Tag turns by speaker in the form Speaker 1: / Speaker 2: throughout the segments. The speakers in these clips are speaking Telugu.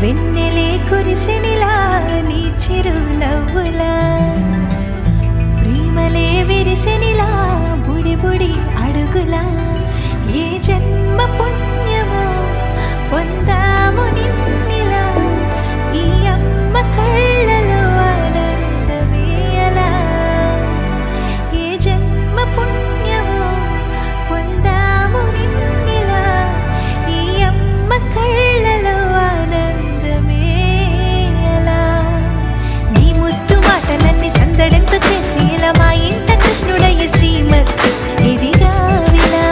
Speaker 1: వెన్నెలే కురిసెనిలా నీ చిరు నవ్వులా ప్రేమలే విరిసెనిలా బుడి బుడి అడుగులా ఏ జన్మ పుణ్యమో పొందాము నిన్నిలా ఈ అమ్మ కళ్ళలో ఆనందమే అలా ఏ జన్మ పుణ్యమో పొందాము నిన్నిలా ఈ అమ్మ కళ్ళలో ఆనందమే అలా నీ ముద్దు మాటలన్నీ సందడెంతో చేసి ఇలా మా ఇంట కృష్ణుడయ్య శ్రీమత్ ఇదిగా విలా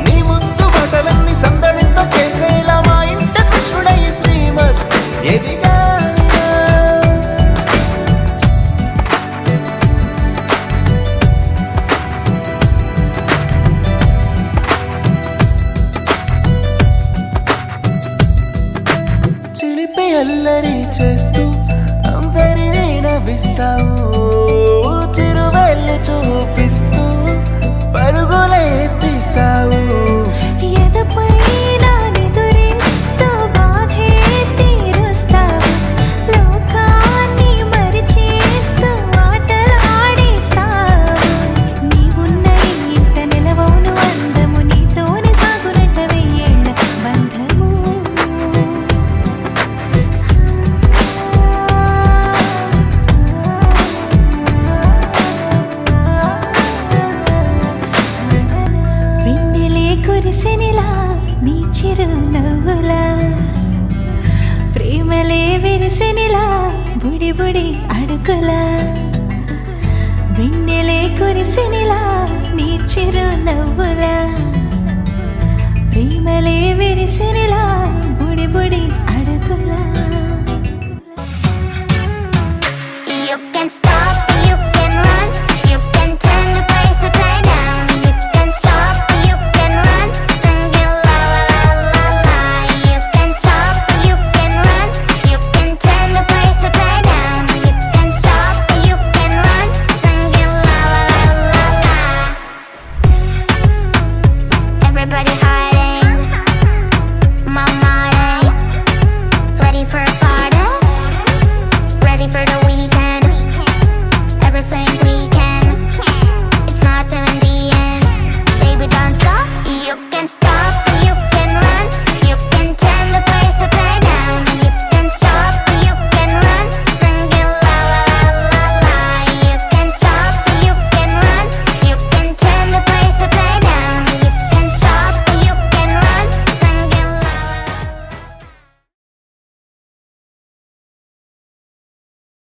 Speaker 2: నీ ముద్దు మాటలన్నీ సందడితో చేసేలా మా ఇంట కృష్ణుడయ్య శ్రీమత్ ఎదిగా చిలిపి అల్లరి చేస్తూ అందరినీ నవ్విస్తావు చిరువెళ్ళు చూపిస్తూ పరుగులే తీస్తావు
Speaker 1: ఎదపై నానెదురిస్తూ బాధే తీరుస్తావు లోకాన్ని మరిచేస్తూ ఆటలు ఆడిస్తావు నీవున్న ఈ ఇంట నిలవవును అందము నీతోనే సాగునట్ట వెయ్యేళ్ళ బంధము వెన్నెలే కురిసెనిలా నీ చిరు నవ్వులా ప్రేమలే విరిసెనిలా బుడి బుడి అడుగులా వెన్నెలే కురిసెనిలా నీ చిరు నవ్వులా